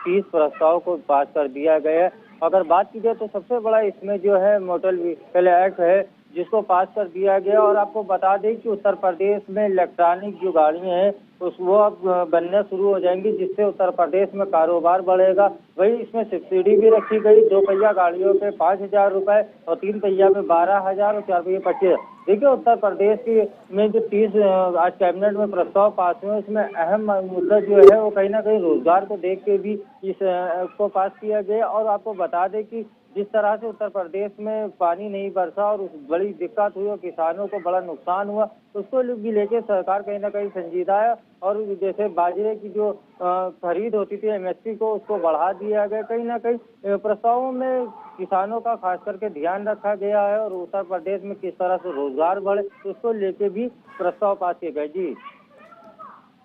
30 प्रस्ताव को पास कर दिया गया है। अगर बात की जाए तो सबसे बड़ा इसमें जो है मोटर व्हीकल एक्ट है, जिसको पास कर दिया गया। और आपको बता दें कि उत्तर प्रदेश में इलेक्ट्रॉनिक जो गाड़ियां हैं वो अब बनने शुरू हो जाएंगी, जिससे उत्तर प्रदेश में कारोबार बढ़ेगा। वही इसमें सब्सिडी भी रखी गई, 2 पहिया गाड़ियों पे 5,000 रुपए और 3 पहिया पे 12,000 और 4 पहिया 25,000। देखिए उत्तर प्रदेश की में जो 30 आज कैबिनेट में प्रस्ताव पास हुए, उसमें अहम मुद्दा जो है वो कहीं ना कहीं रोजगार को देख के भी इस को पास किया गया। और आपको बता दें कि जिस तरह से उत्तर प्रदेश में पानी नहीं बरसा और बड़ी दिक्कत हुई और किसानों को बड़ा नुकसान हुआ, उसको भी लेके सरकार कहीं ना कहीं संजीदा है। और जैसे बाजरे की जो खरीद होती थी एमएसपी को, उसको बढ़ा दिया गया। कहीं ना कहीं प्रस्तावों में किसानों का खास करके ध्यान रखा गया है और उत्तर प्रदेश में किस तरह से रोजगार बढ़े, उसको लेके भी प्रस्ताव पास किए गए। जी,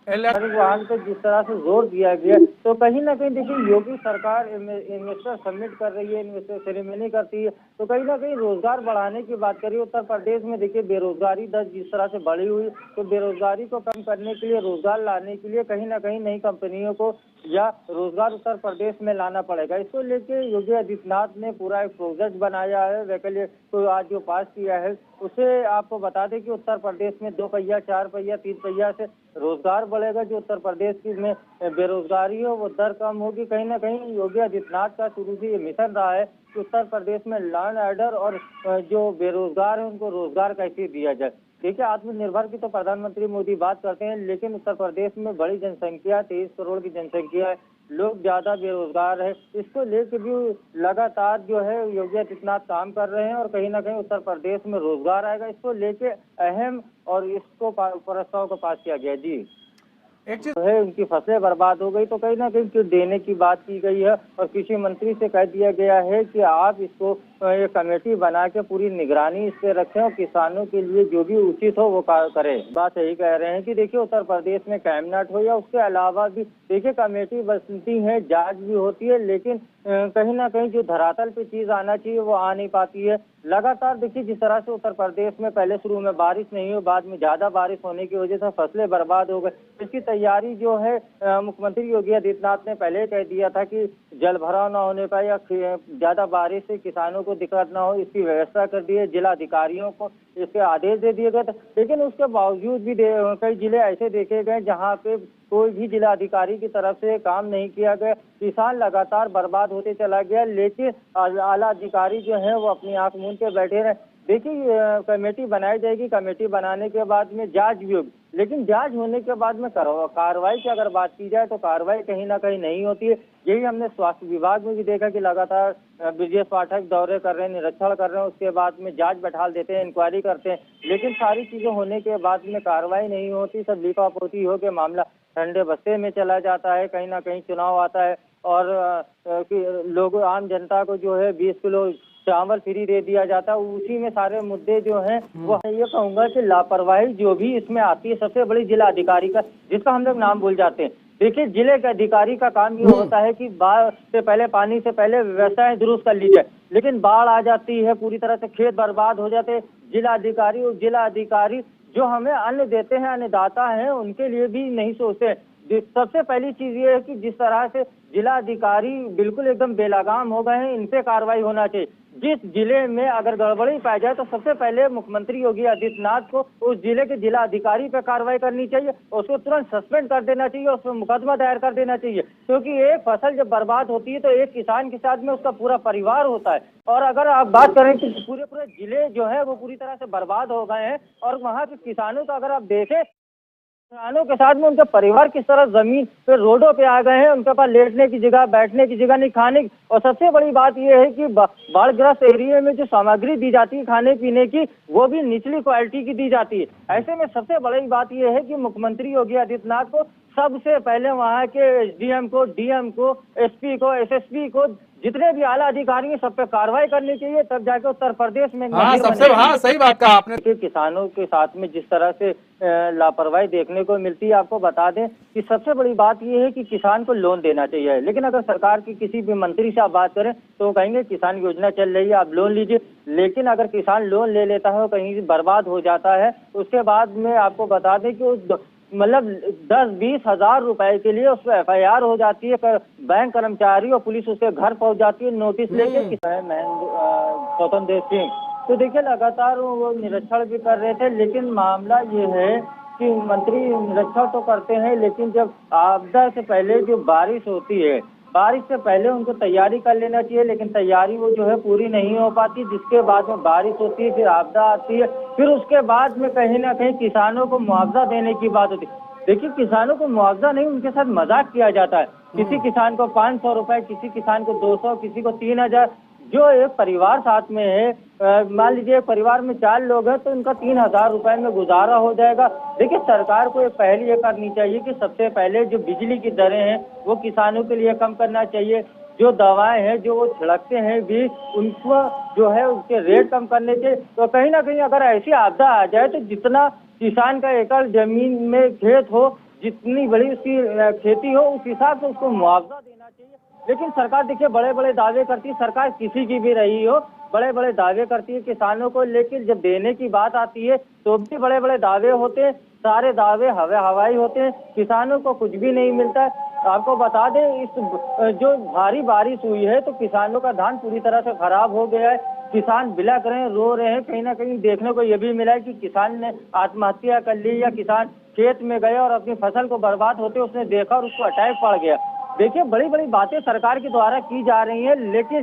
वाहन पे जिस तरह से जोर दिया गया, तो कहीं ना कहीं देखिए योगी सरकार इन्वेस्टर समिट कर रही है, इन्वेस्टर सेरेमनी करती है, तो कहीं ना कहीं रोजगार बढ़ाने की बात करिए। उत्तर प्रदेश में देखिए बेरोजगारी दर जिस तरह से बढ़ी हुई, तो बेरोजगारी को कम करने के लिए, रोजगार लाने के लिए कहीं ना कहीं नई कंपनियों को या रोजगार उत्तर प्रदेश में लाना पड़ेगा। इसको लेके योगी आदित्यनाथ ने पूरा एक प्रोजेक्ट बनाया है, वैकल्पिक तो आज जो पास किया है उसे आपको बता दें कि उत्तर प्रदेश में 2 पहिया, 4 पहिया, 3 पहिया से रोजगार बढ़ेगा। जो उत्तर प्रदेश की में बेरोजगारी हो वो दर कम होगी। कहीं ना कहीं योगी आदित्यनाथ का शुरू से ये मिशन रहा है कि उत्तर प्रदेश में लॉ एंड ऑर्डर और जो बेरोजगार है उनको रोजगार कैसे दिया जाए। देखिए आत्मनिर्भर की तो प्रधानमंत्री मोदी बात करते हैं, लेकिन उत्तर प्रदेश में बड़ी जनसंख्या, 23 करोड़ की जनसंख्या है, लोग ज्यादा बेरोजगार है। इसको लेकर भी लगातार जो है योगी आदित्यनाथ काम कर रहे हैं और कहीं ना कहीं उत्तर प्रदेश में रोजगार आएगा। इसको लेके अहम और इसको प्रस्ताव को पास किया गया। जी, एक चीज है, उनकी फसलें बर्बाद हो गई तो कहीं ना कहीं देने की बात की गई है और कृषि मंत्री से कह दिया गया है कि आप इसको एक कमेटी बना के पूरी निगरानी इस पे रखें और किसानों के लिए जो भी उचित हो वो करें। बात यही कह रहे हैं कि देखिए उत्तर प्रदेश में कैबिनेट हो या उसके अलावा भी देखिए कमेटी बनती है, जांच भी होती है, लेकिन कहीं ना कहीं जो धरातल पे चीज आना चाहिए वो आ नहीं पाती है। लगातार देखिए जिस तरह से उत्तर प्रदेश में पहले शुरू में बारिश नहीं हुई, बाद में ज्यादा बारिश होने की वजह से फसलें बर्बाद हो गई। इसकी तैयारी जो है मुख्यमंत्री योगी आदित्यनाथ ने पहले कह दिया था कि जल भराव न होने पाए या ज्यादा बारिश से किसानों को दिक्कत न हो, इसकी व्यवस्था कर दी है। जिला अधिकारियों को इसके आदेश दे दिए गए थे, लेकिन उसके बावजूद भी कई जिले ऐसे देखे गए जहाँ पे कोई भी जिला अधिकारी की तरफ से काम नहीं किया गया, किसान लगातार बर्बाद होते चला गया। लेकिन आला अधिकारी जो है वो अपनी आंख मूंद के बैठे रहे। देखिए कमेटी बनाई जाएगी, कमेटी बनाने के बाद में जांच भी होगी, लेकिन जांच होने के बाद में कार्रवाई की अगर बात की जाए तो कार्रवाई कहीं ना कहीं नहीं होती है। यही हमने स्वास्थ्य विभाग में भी देखा कि लगातार ब्रजेश पाठक दौरे कर रहे हैं, निरीक्षण कर रहे हैं, उसके बाद में जांच बैठा देते हैं, इंक्वायरी करते हैं, लेकिन सारी चीजें होने के बाद में कार्रवाई नहीं होती। सब लीपापोती हो के मामला ठंडे बस्ते में चला जाता है। कहीं ना कहीं चुनाव आता है और लोग आम जनता को जो है 20 किलो चावल फ्री दे दिया जाता है। उसी में सारे मुद्दे जो हैं वो ये कहूंगा कि लापरवाही जो भी इसमें आती है, सबसे बड़ी जिला अधिकारी का, जिसका हम लोग नाम भूल जाते हैं। देखिए जिले के अधिकारी का काम ये होता है कि बाढ़ से पहले, पानी से पहले व्यवस्थाएं दुरुस्त कर ली जाए, लेकिन बाढ़ आ जाती है, पूरी तरह से खेत बर्बाद हो जाते हैं। जिला अधिकारी जो हमें अन्न देते हैं, अन्नदाता हैं, उनके लिए भी नहीं सोचते। सबसे पहली चीज ये है कि जिस तरह से जिला अधिकारी बिल्कुल एकदम बेलगाम हो गए हैं, इन पे कार्रवाई होना चाहिए। जिस जिले में अगर गड़बड़ी पाई जाए तो सबसे पहले मुख्यमंत्री योगी आदित्यनाथ को उस जिले के जिला अधिकारी पे कार्रवाई करनी चाहिए, उसको तुरंत सस्पेंड कर देना चाहिए, उस पर मुकदमा दायर कर देना चाहिए। क्योंकि एक फसल जब बर्बाद होती है तो एक किसान के साथ में उसका पूरा परिवार होता है। और अगर आप बात करें कि पूरे जिले जो है वो पूरी तरह से बर्बाद हो गए हैं और वहाँ के किसानों को अगर आप देखें, किसानों के साथ में उनके परिवार किस तरह जमीन पे, रोडों पे आ गए हैं, उनके पास लेटने की जगह, बैठने की जगह नहीं, खाने की। और सबसे बड़ी बात यह है कि बाढ़ग्रस्त एरिया में जो सामग्री दी जाती है खाने पीने की, वो भी निचली क्वालिटी की दी जाती है। ऐसे में सबसे बड़ी बात यह है कि मुख्यमंत्री योगी आदित्यनाथ को सबसे पहले वहाँ के एसडीएम को, डीएम को, एसपी को, एसएसपी को, जितने भी आला अधिकारी हैं, सब पे कार्रवाई करनी चाहिए, तब जाके उत्तर प्रदेश में सही बात कहा आपने। किसानों के साथ में जिस तरह से लापरवाही देखने को मिलती है, आपको बता दें कि सबसे बड़ी बात यह है कि किसान को लोन देना चाहिए, लेकिन अगर सरकार की किसी भी मंत्री से आप बात करें तो वो कहेंगे किसान योजना चल रही है, आप लोन लीजिए। लेकिन अगर किसान लोन ले लेता है और कहीं बर्बाद हो जाता है, उसके बाद में आपको बता दें कि मतलब 10-20 हजार रुपए के लिए उस पर FIR हो जाती है, बैंक कर्मचारी और पुलिस उसके घर पहुंच जाती है नोटिस लेके। स्वतंत्र देव सिंह तो देखिए लगातार वो निरीक्षण भी कर रहे थे, लेकिन मामला ये है कि मंत्री निरीक्षण तो करते हैं, लेकिन जब आपदा से पहले जो बारिश होती है, बारिश से पहले उनको तैयारी कर लेना चाहिए, लेकिन तैयारी वो जो है पूरी नहीं हो पाती, जिसके बाद में बारिश होती है, फिर आपदा आती है, फिर उसके बाद में कहीं ना कहीं किसानों को मुआवजा देने की बात होती है। देखिए किसानों को मुआवजा नहीं, उनके साथ मजाक किया जाता है। किसी किसान को 500 रुपए, किसी किसान को 200, किसी को 3000। जो एक परिवार साथ में है, मान लीजिए परिवार में 4 लोग हैं तो उनका 3000 रुपए में गुजारा हो जाएगा। देखिए सरकार को एक पहल ये करनी चाहिए कि सबसे पहले जो बिजली की दरें हैं वो किसानों के लिए कम करना चाहिए। जो दवाएं हैं जो वो छिड़कते हैं भी, उनको जो है उसके रेट कम करने चाहिए। तो कहीं ना कहीं अगर ऐसी आपदा आ जाए तो जितना किसान का एकड़ जमीन में खेत हो, जितनी बड़ी उसकी खेती हो, उस हिसाब से उसको मुआवजा देना चाहिए। लेकिन सरकार देखिए बड़े बड़े दावे करती है, सरकार किसी की भी रही हो, बड़े बड़े दावे करती है किसानों को, लेकिन जब देने की बात आती है तो भी बड़े बड़े दावे होते हैं, सारे दावे हवाई होते हैं, किसानों को कुछ भी नहीं मिलता है। आपको बता दें इस जो भारी बारिश हुई है तो किसानों का धान पूरी तरह से खराब हो गया है। किसान बिलख रहे हैं, रो रहे हैं। कहीं ना कहीं देखने को यह भी मिला है कि किसान ने आत्महत्या कर ली, या किसान खेत में गया और अपनी फसल को बर्बाद होते उसने देखा और उसको अटैक पड़ गया। देखिए बड़ी बड़ी बातें सरकार के द्वारा की जा रही है, लेकिन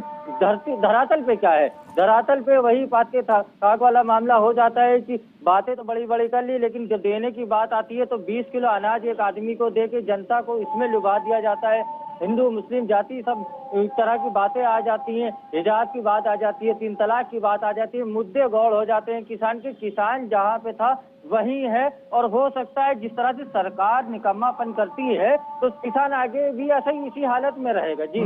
धरातल पे क्या है? धरातल पे वही बात के थाक वाला मामला हो जाता है कि बातें तो बड़ी बड़ी कर ली, लेकिन जब देने की बात आती है तो 20 किलो अनाज एक आदमी को दे के जनता को इसमें लुभा दिया जाता है। हिंदू मुस्लिम जाति सब तरह की बातें आ जाती हैं, हिजाब की बात आ जाती है, 3 तलाक की बात आ जाती है, मुद्दे गौड़ हो जाते हैं किसान के। किसान जहाँ पे था वही है, और हो सकता है जिस तरह से सरकार निकम्मापन करती है तो किसान आगे भी ऐसा ही इसी हालत में रहेगा। जी।